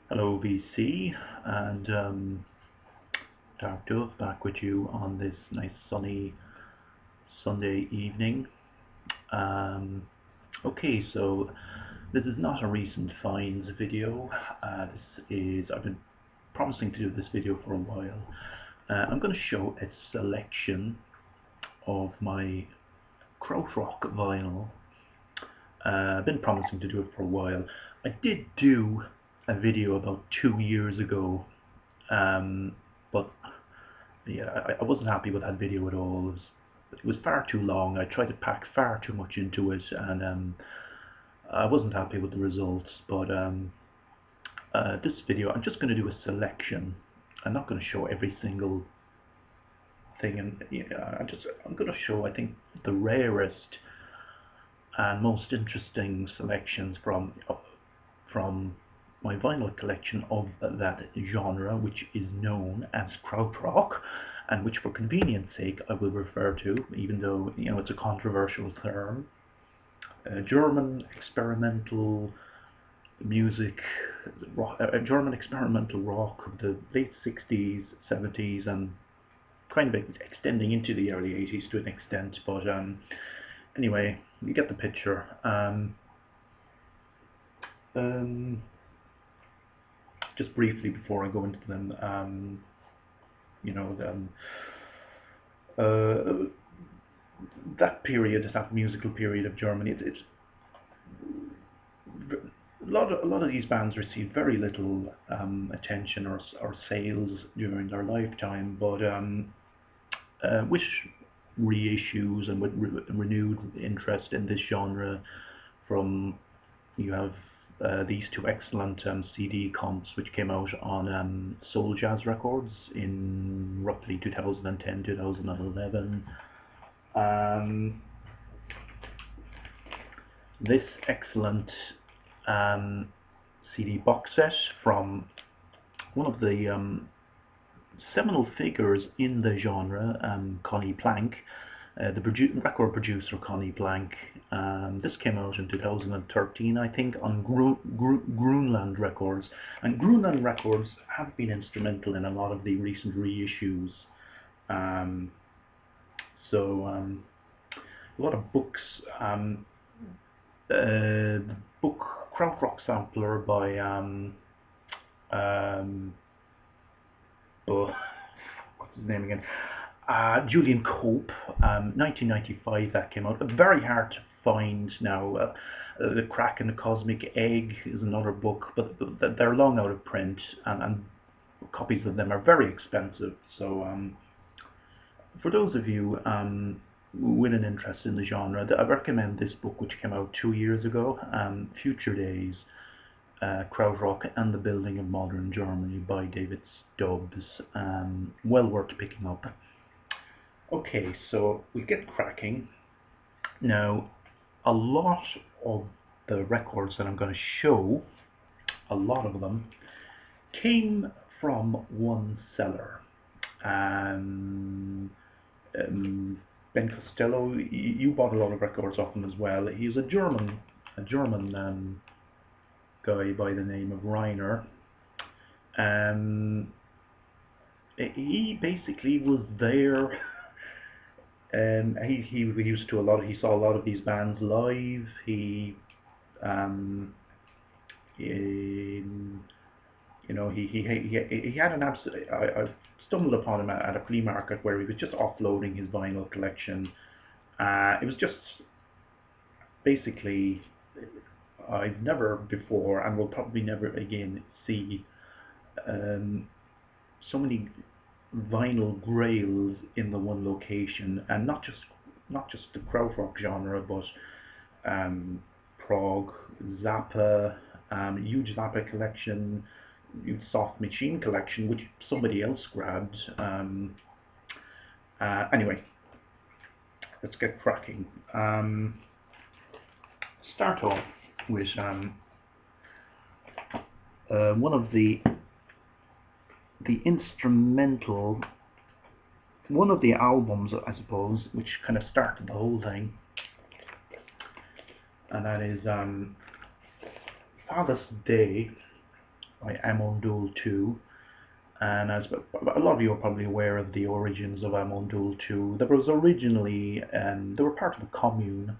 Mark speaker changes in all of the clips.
Speaker 1: Hello VC, and Dark Dove back with you on this nice sunny Sunday evening. Okay, so this is not a recent finds video. I've been promising to do this video for a while. I'm going to show a selection of my Krautrock vinyl. I've been promising to do it for a while. I did do a video about 2 years ago, but yeah, I wasn't happy with that video at all. It was far too long. I tried to pack far too much into it, and I wasn't happy with the results. But this video, I'm just going to do a selection. I'm not going to show every single thing, and I'm going to show, I think, the rarest and most interesting selections from my vinyl collection of that genre, which is known as Krautrock, and which for convenience sake I will refer to, even though it's a controversial term. German experimental music, German experimental rock of the late 60s, 70s, and kind of extending into the early 80s to an extent, but anyway, you get the picture. Just briefly before I go into them, that period, that musical period of Germany, a lot of these bands received very little attention or sales during their lifetime, but with reissues and with renewed interest in this genre, you have these two excellent CD comps which came out on Soul Jazz Records in roughly 2010-2011. This excellent CD box set from one of the seminal figures in the genre, Connie Plank, the record producer Connie Plank. This came out in 2013, I think, on Grunland Records, and Grunland Records have been instrumental in a lot of the recent reissues. A lot of books. The book Krautrock Sampler by what's his name again? Julian Cope, 1995 that came out. Very hard to find now. The Crack and the Cosmic Egg is another book, but they're long out of print, and copies of them are very expensive. So for those of you with an interest in the genre, I recommend this book, which came out 2 years ago, Future Days, Krautrock and the Building of Modern Germany by David Stubbs. Well worth picking up. Okay, so we get cracking. Now, a lot of the records that I'm going to show, a lot of them, came from one seller. Ben Costello, you bought a lot of records off him as well. He's a German guy by the name of Reiner. He basically was there. He saw a lot of these bands live. He had an absolute. I stumbled upon him at a flea market where he was just offloading his vinyl collection. It was just basically, I've never before, and will probably never again, see so many vinyl grails in the one location, and not just the krautrock genre, but prog, Zappa, huge Zappa collection, huge Soft Machine collection, which somebody else grabbed. Anyway, let's get cracking. Start off with one of the instrumental, one of the albums, I suppose, which kind of started the whole thing, and that is Father's Day by Amon Duul 2. And as a lot of you are probably aware of the origins of Amon Duul 2, there was originally, they were part of a commune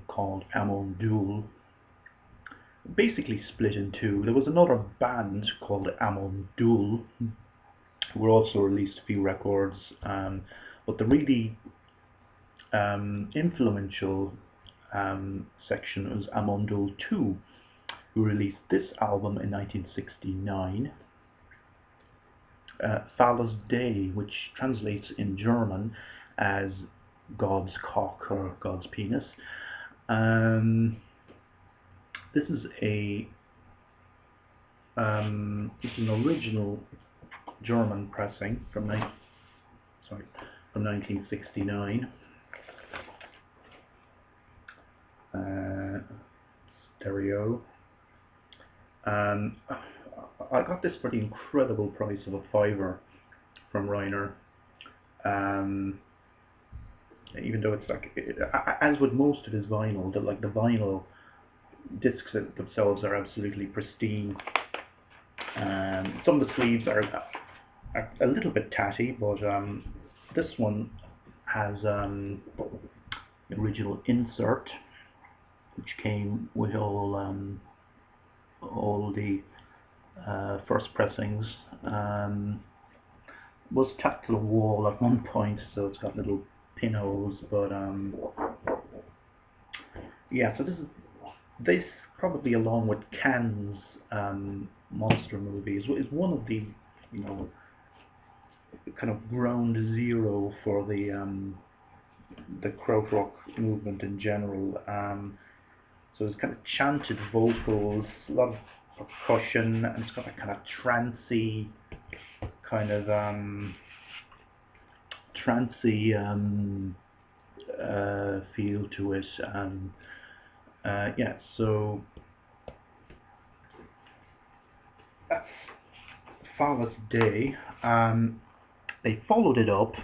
Speaker 1: called Amon Duul, basically split in two. There was another band called Amon Duul, who were also released a few records, but the really influential section was Amon Duul 2, who released this album in 1969, Faller's Day, which translates in German as God's cock or God's penis. This is it's an original German pressing from 1969. Stereo. I got this for the incredible price of a £5 from Reiner. Even though it's like, as with most of his vinyl, the vinyl discs themselves are absolutely pristine. Some of the sleeves are a little bit tatty, but this one has the original insert, which came with all the first pressings. Was tacked to the wall at one point, so it's got little pinholes. But yeah, so this probably, along with Can's monster movies, is one of the, you know, kind of ground zero for the Krautrock movement in general. So it's kind of chanted vocals, a lot of percussion, and it's got a kind of trancey kind of feel to it. Yeah, so that's Faller's Day. They followed it up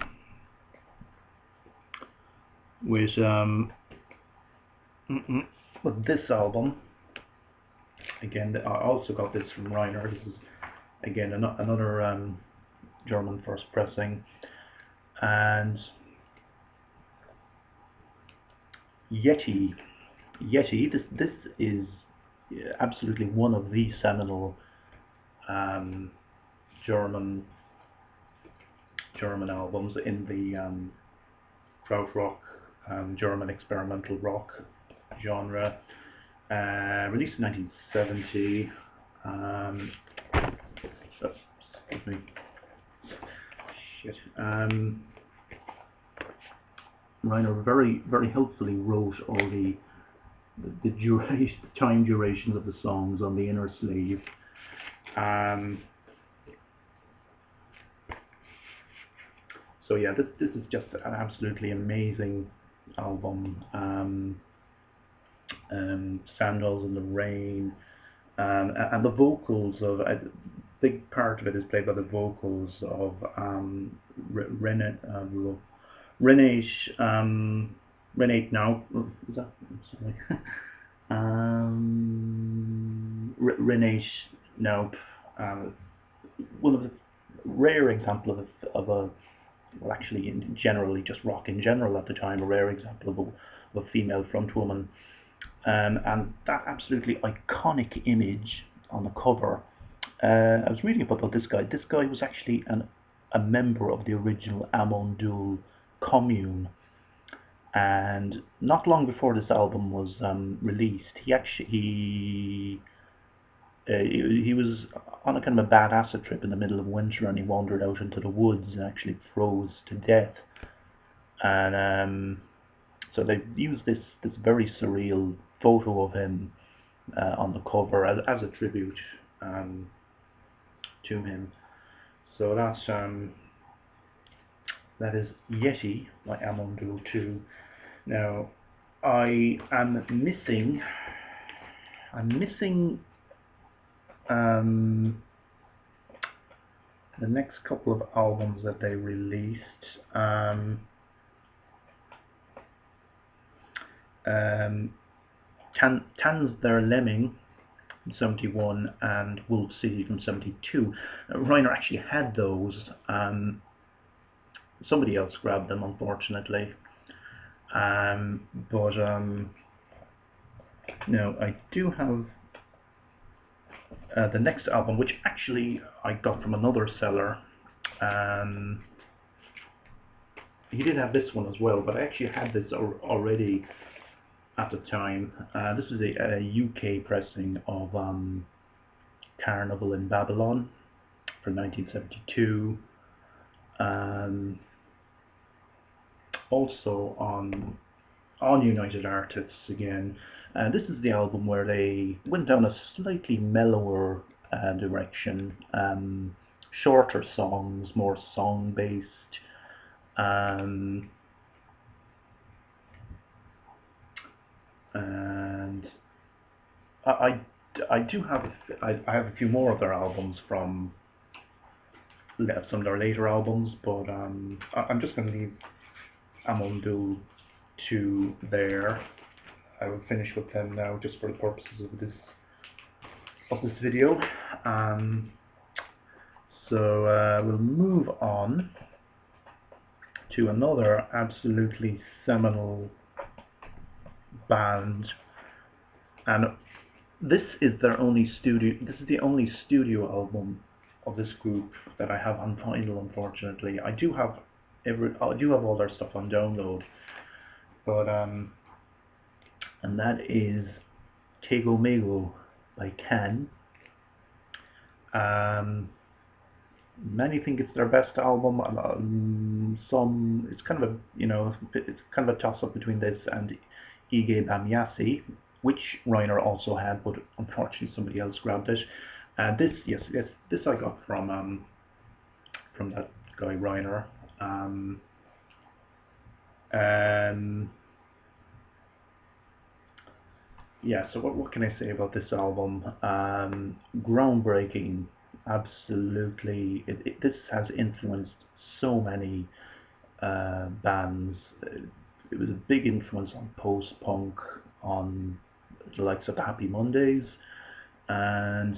Speaker 1: with this album. Again, I also got this from Reiner. This is again another German first pressing, and Yeti. This is absolutely one of the seminal German albums in the Krautrock, German experimental rock genre. Released in 1970. Excuse me. Shit. Reiner very helpfully wrote all the time durations of the songs on the inner sleeve. So yeah, this is just an absolutely amazing album. Sandals in the Rain, and the vocals of a big part of it is played by the vocals of Renate Naup. Is that? Sorry. Renate Naup. One of the rare examples of a, well, actually generally just rock in general at the time, a rare example of a female frontwoman. And that absolutely iconic image on the cover. I was reading about this guy. This guy was actually a member of the original Amon Duul commune, and not long before this album was released, he was on a kind of a bad acid trip in the middle of winter, and he wandered out into the woods and actually froze to death. And so they used this very surreal photo of him on the cover as a tribute to him. So that is Yeti by Amon Duul 2. Now I'm missing the next couple of albums that they released. Tanz der Lemming from 71 and Wolf City from 72. Reiner actually had those. Somebody else grabbed them, unfortunately. But no, I do have the next album, which actually I got from another seller. He did have this one as well, but I actually had this already at the time. This is a UK pressing of Carnival in Babylon from 1972. Also on United Artists again. This is the album where they went down a slightly mellower direction, shorter songs, more song-based. And I do have I have a few more of their albums from some of their later albums, but I'm just going to leave Amon Duul 2 there. I will finish with them now just for the purposes of this video. So we'll move on to another absolutely seminal band, and this is their only studio. This is the only studio album of this group that I have on vinyl. Unfortunately, I do have all their stuff on download, but and that is Tego Mego by Can. Many think it's their best album. Some, it's kind of a, it's kind of a toss-up between this and Ige Bamyasi, which Reiner also had, but unfortunately somebody else grabbed it. This I got from that guy Reiner. Yeah, so what can I say about this album? Groundbreaking, absolutely. This has influenced so many bands. It was a big influence on post-punk, on the likes of the Happy Mondays, and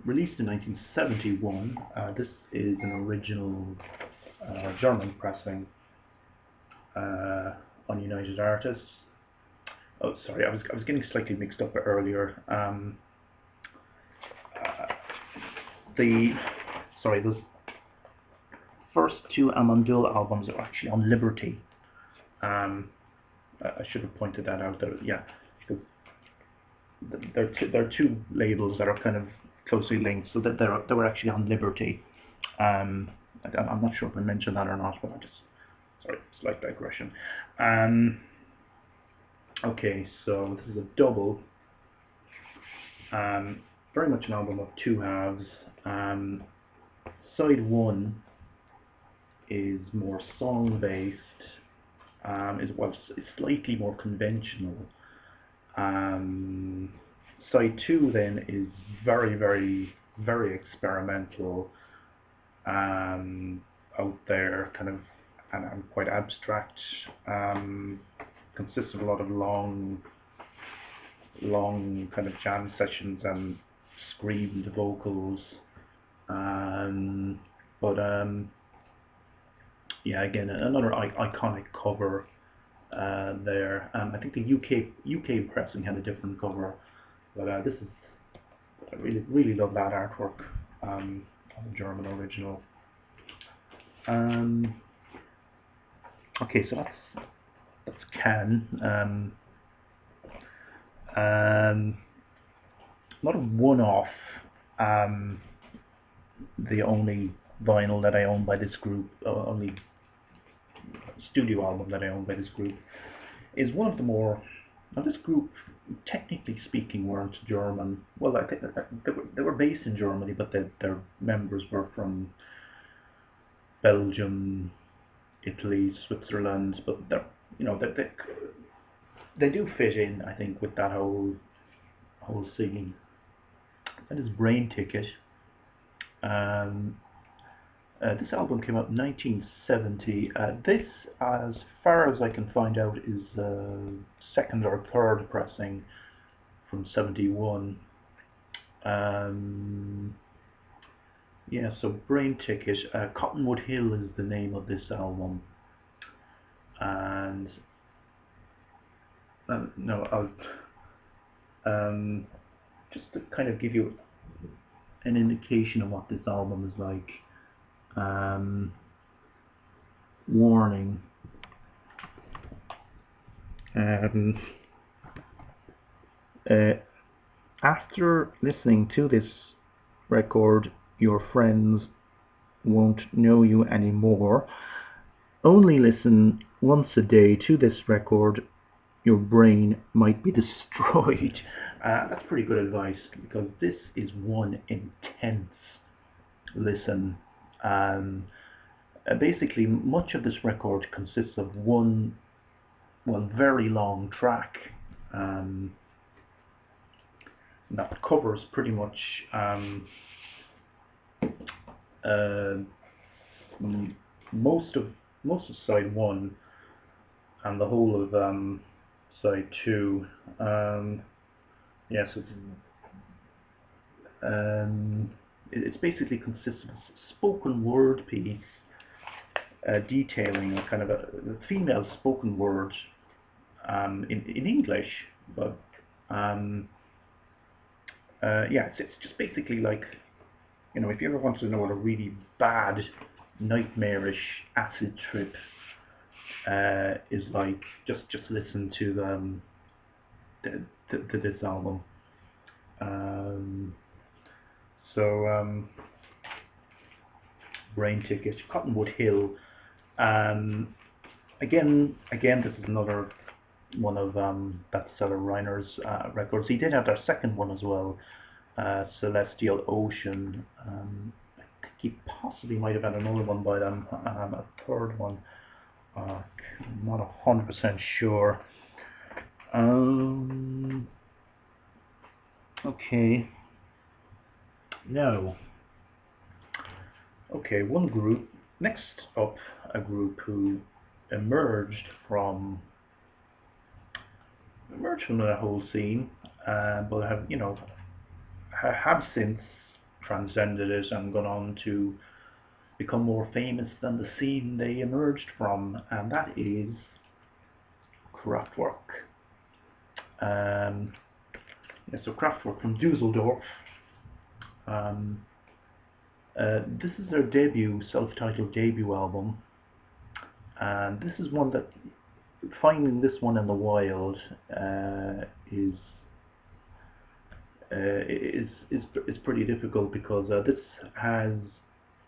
Speaker 1: released in 1971. This is an original German pressing on United Artists. Oh, sorry, I was getting slightly mixed up earlier. Those first two Amon Duul albums are actually on Liberty. I should have pointed that out there. Yeah, because there are two labels that are kind of closely linked, so that they were actually on Liberty. I'm not sure if I mentioned that or not, but sorry, slight digression. Okay, so this is a double. Very much an album of two halves. Side one is more song-based. It's slightly more conventional. Side two then is very, very, very experimental, out there, kind of, and quite abstract. Consists of a lot of long kind of jam sessions and screamed vocals. Yeah, again, another iconic cover there. I think the UK pressing had a different cover, but I really love that artwork on the German original. Okay, so that's Can. Not a one-off. The only vinyl that I own by this group, only studio album that I own by this group, is one of the more. Now, this group, technically speaking, weren't German. Well, I think they were based in Germany, but their members were from Belgium, Italy, Switzerland. But they do fit in, I think, with that whole scene. That is Brainticket. This album came out in 1970. This, as far as I can find out, is second or third pressing from '71. Yeah, so Brainticket. Cottonwood Hill is the name of this album, and no, I'll just to kind of give you an indication of what this album is like. Warning. After listening to this record, your friends won't know you anymore. Only listen once a day to this record, your brain might be destroyed. That's pretty good advice, because this is one intense listen. Basically, much of this record consists of one very long track that covers pretty much most of side 1 and the whole of side 2. Yes, it's basically consists of a spoken word piece detailing a kind of a female spoken word in English, but yeah, it's just basically like, you know, if you ever want to know what a really bad, nightmarish acid trip is like, just listen to this album. Brainticket, Cottonwood Hill. Again, this is another one of Bestseller Reiner's records. He did have their second one as well, Celestial Ocean. I think he possibly might have had another one by them, a third one. I'm not 100% sure. Okay. Now, okay, one group. Next up, a group who emerged from the whole scene, but have, you know, have since transcended it and gone on to become more famous than the scene they emerged from, and that is Kraftwerk. Yeah, so Kraftwerk from Dusseldorf. This is their self-titled debut album, and this is one that, finding this one in the wild is pretty difficult, because this has,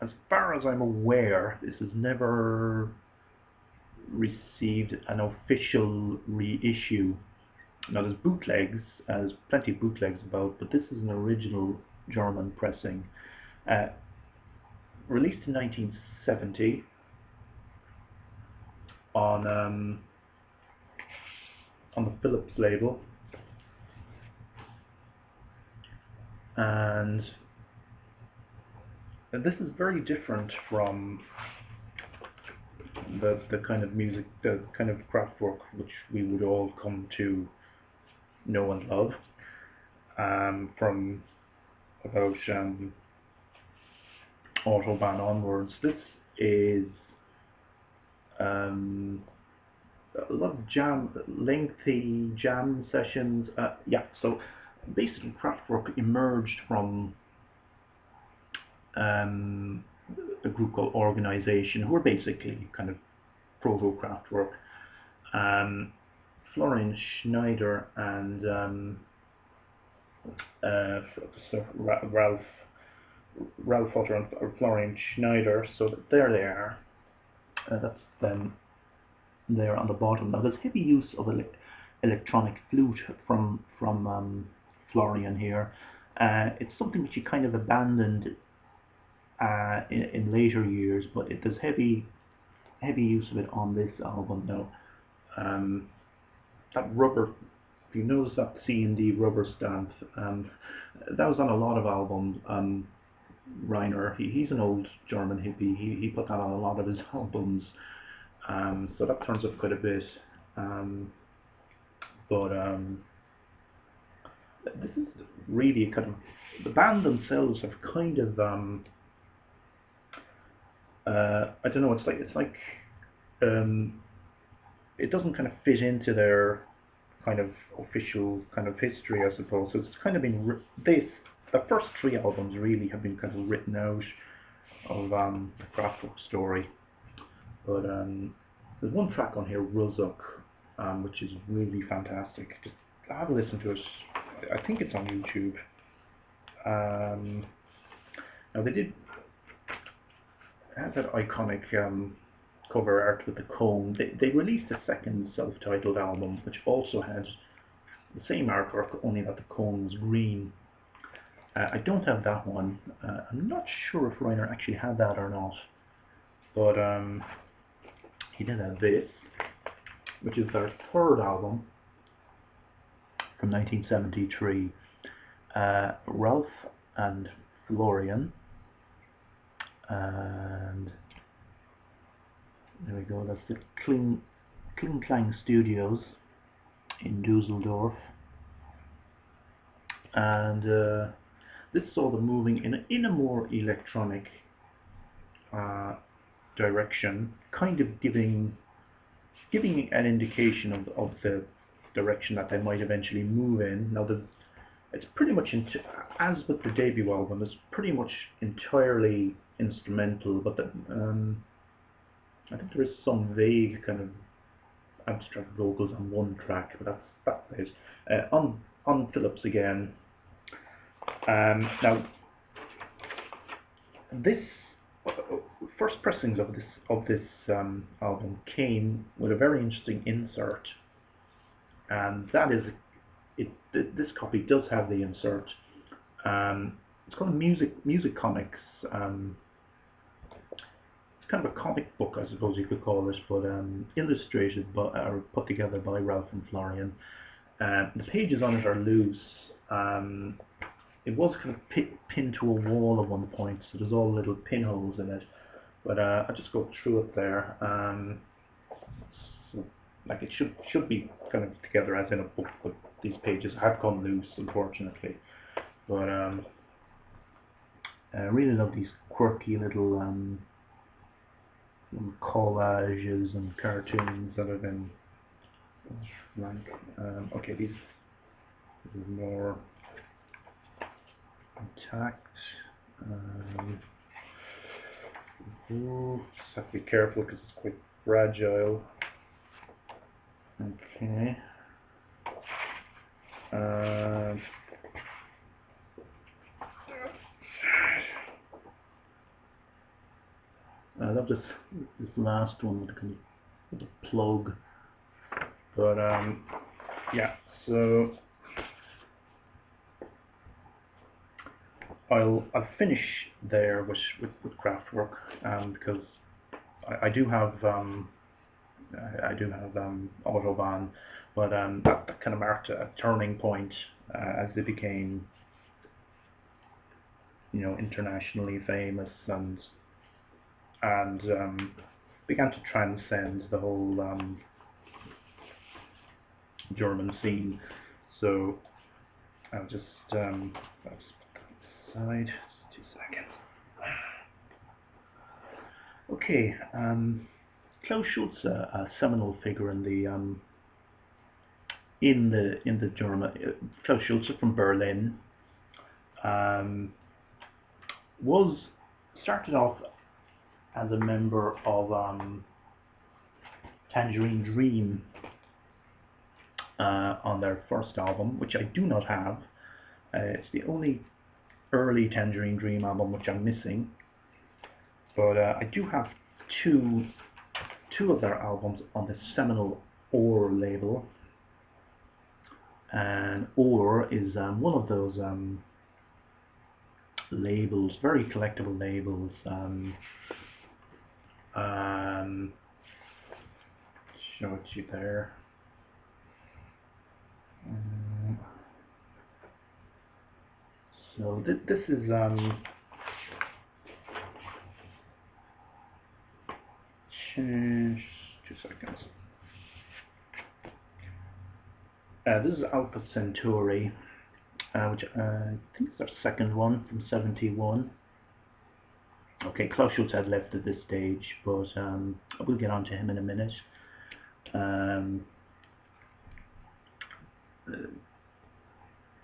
Speaker 1: as far as I'm aware, this has never received an official reissue. Now, there's bootlegs, there's plenty of bootlegs about, but this is an original German pressing, released in 1970 on the Philips label, and this is very different from the kind of music, the kind of Kraftwerk which we would all come to know and love from about Autobahn onwards. This is a lot of lengthy jam sessions. Yeah, so basically Kraftwerk emerged from a group called Organization, who are basically kind of proto-Kraftwerk. Florian Schneider and Ralph Otter and Florian Schneider, so there they are. That's them there on the bottom. Now, there's heavy use of electronic flute from Florian here. It's something which he kind of abandoned in later years, but there's heavy use of it on this album now. That rubber, if you notice that C&D rubber stamp, that was on a lot of albums. Reiner, he's an old German hippie. He put that on a lot of his albums, so that turns up quite a bit. But this is really kind of, the band themselves have kind of I don't know. It doesn't kind of fit into their kind of official kind of history, I suppose. So it's kind of been the first three albums really have been kind of written out of the Kraftwerk story. But there's one track on here, Ruzuk, which is really fantastic. Just have a listen to it. I think it's on YouTube. Now they did have that iconic cover art with the cone. They released a second self-titled album which also had the same artwork, only that the cone was green. I don't have that one. I'm not sure if Reiner actually had that or not, but he did have this, which is their third album from 1973. Ralph and Florian, and there we go, that's the Kling Studios in Dusseldorf, and this saw them moving in a more electronic direction, kind of giving an indication of the direction that they might eventually move in. Now it's pretty much, as with the debut album, it's pretty much entirely instrumental, but I think there is some vague kind of abstract vocals on one track, but that's it. On Phillips again. Now, this first pressings of this album came with a very interesting insert, and that is this copy does have the insert. It's called Music Comics. It's kind of a comic book, I suppose you could call it, but illustrated or put together by Ralph and Florian. The pages on it are loose. It was kind of pinned to a wall at one point, so there's all little pinholes in it. But I'll just go through it there. So, like, it should be kind of together as in a book, but these pages have come loose, unfortunately. But I really love these quirky little collages and cartoons that have been like. Okay, this is more intact. Just have to be careful because it's quite fragile. Okay. I love this last one with the plug. But yeah, so I'll finish there with Kraftwerk, because I do have Autobahn, but that kind of marked a turning point as they became, internationally famous and began to transcend the whole German scene. So I'll just put that aside. Just 2 seconds. Okay, Klaus Schulze, a seminal figure in the German. Klaus Schulze from Berlin started off as a member of Tangerine Dream on their first album, which I do not have. It's the only early Tangerine Dream album which I'm missing, but I do have two of their albums on the seminal Ohr label, and Ohr is one of those labels, very collectible labels. Show it to you there. So this is change 2 seconds. This is Alpha Centauri, which I think is our second one from 71. Okay, Klaus Schulze had left at this stage, but we'll get on to him in a minute.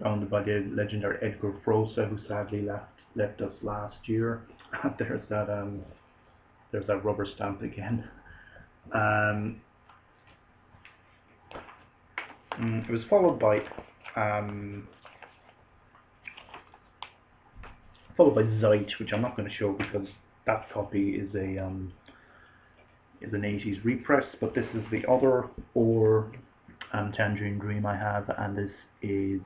Speaker 1: Founded by the legendary Edgar Froese, who sadly left us last year. There's that rubber stamp again. It was followed by Zeit, which I'm not going to show because that copy is an 80s repress. But this is the other Ohr Tangerine Dream I have, and this is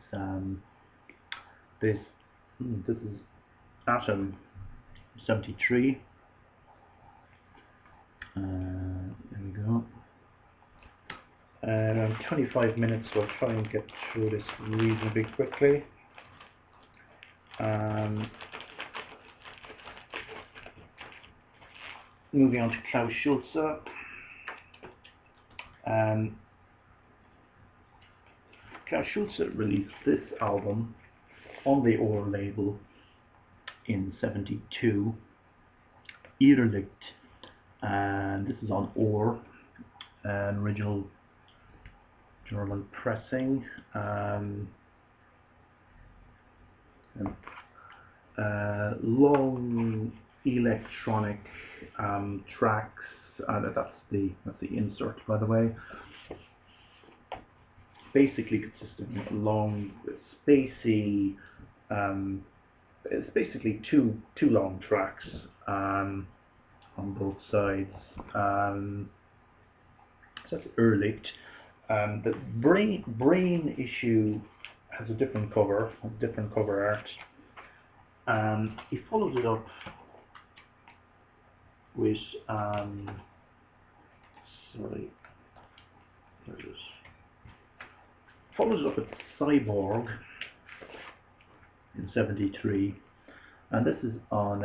Speaker 1: this is Atom 73. There we go. And 25 minutes, so I'll try and get through this reasonably quickly. Moving on to Klaus Schulze. Klaus Schulze released this album on the Ohr label in 72, Irrlicht, and this is on Ohr, an original German pressing. Long electronic tracks. That's the insert, by the way. Basically consisting of long, spacey. It's basically two long tracks on both sides. So that's Irrlicht. The Brain issue has a different cover, art. He followed it up with follows it up with Cyborg in 73, and this is on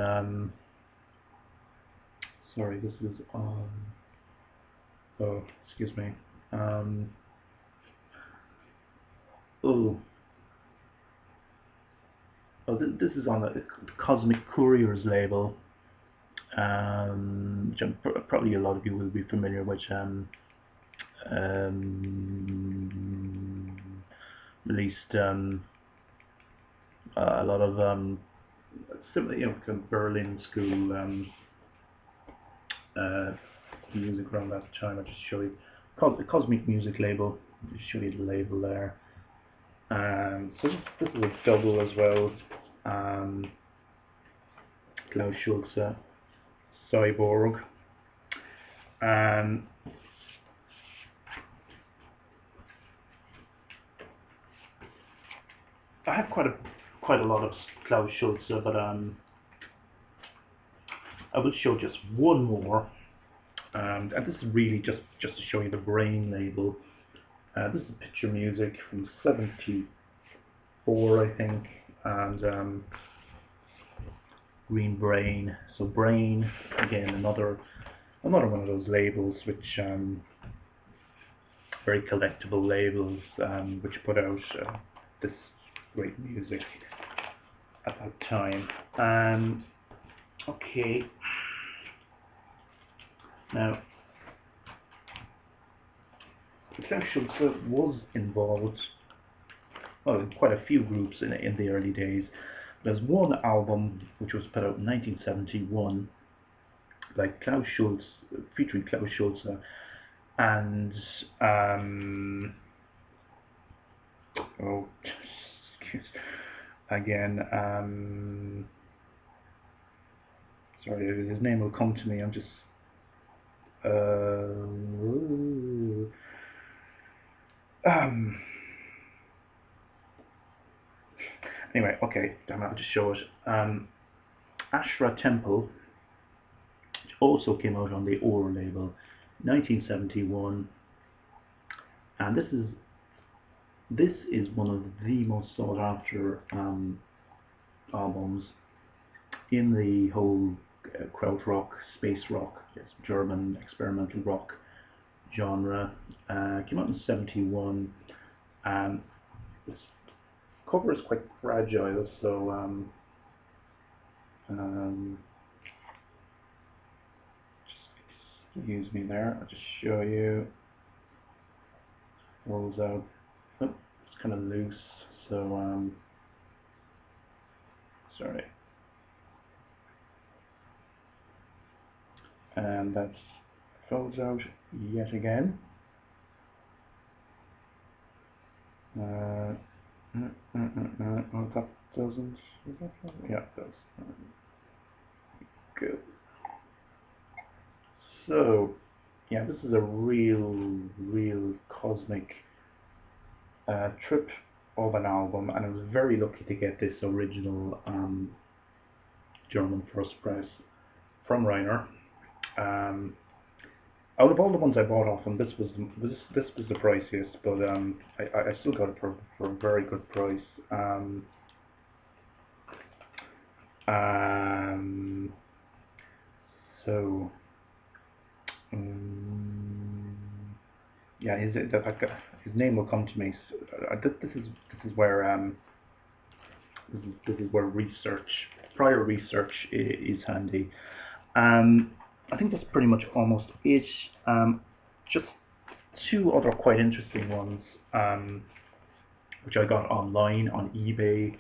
Speaker 1: oh, excuse me. This is on the Cosmic Couriers label, which probably a lot of you will be familiar with. Released a lot of similar, kind of Berlin school music around that time. I'll just show you the Cosmic Music label. I'll just show you the label there. So this is a double as well. Klaus Schulze, Cyborg. I have quite a lot of Klaus Schulze, but I will show just one more. And this is really just to show you the Brain label. This is picture music from 74, I think, and Green Brain. So Brain, again, another one of those labels which very collectible labels, which put out this great music at that time. Okay. Now, Klaus Schulze was involved, well, in quite a few groups in the early days. There's one album which was put out in 1971 by Klaus Schulze, featuring Klaus Schulze, and sorry, his name will come to me. I'm just anyway, okay, damn it, I'll just show it. Ra Tempel, which also came out on the Ohr label, 1971, and this is one of the most sought after albums in the whole Krautrock, space rock, German experimental rock genre. Came out in 71. It's cover is quite fragile, so just excuse me there. I'll just show you. Rolls out. Oh, it's kind of loose, so sorry. And that folds out yet again. Oh, that doesn't. Yeah, it does. Good. So, yeah, this is a real cosmic trip of an album, and I was very lucky to get this original German first press from Rainer. Out of all the ones I bought off him, this was the priciest, but I still got it for a very good price. So yeah, his name will come to me. So, this is where prior research is handy. I think that's pretty much almost it. Just two other quite interesting ones, which I got online on eBay.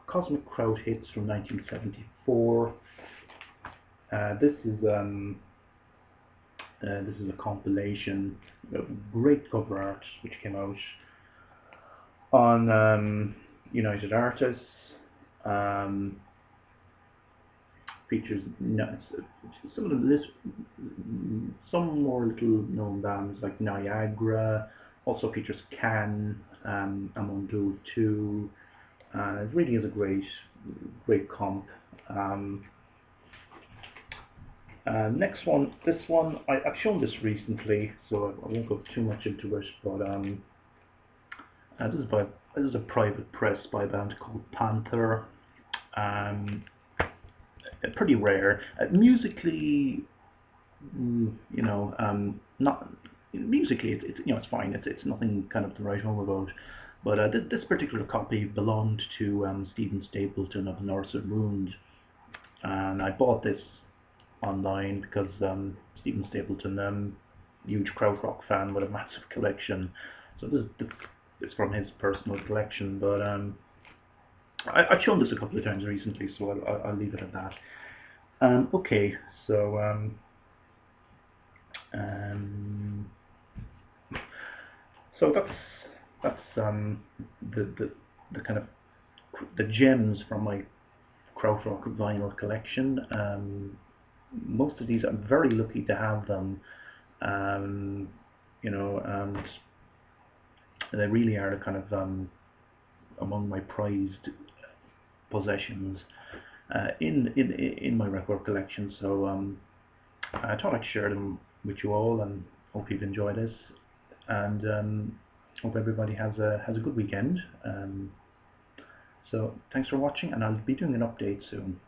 Speaker 1: Cosmic Crowd Hits from 1974. This is a compilation, great cover art, which came out on United Artists. Features some more little known bands like Niagara. Also features Can, Amon, Duul 2. It really is a great comp. Next one, this one I've shown this recently, so I won't go too much into it. But this is a private press by a band called Panther. Pretty rare. Musically, not musically. It's fine. It's nothing kind of to write home about. But this particular copy belonged to Stephen Stapleton of North of Moon, and I bought this online because Stephen Stapleton, huge Krautrock fan with a massive collection. So this is from his personal collection, but I've shown this a couple of times recently, so I'll leave it at that. Okay, so that's the kind of the gems from my Krautrock vinyl collection. Most of these, I'm very lucky to have them, and they really are kind of among my prized possessions in my record collection. So I thought I'd share them with you all, and hope you've enjoyed this, and hope everybody has a good weekend. So thanks for watching, and I'll be doing an update soon.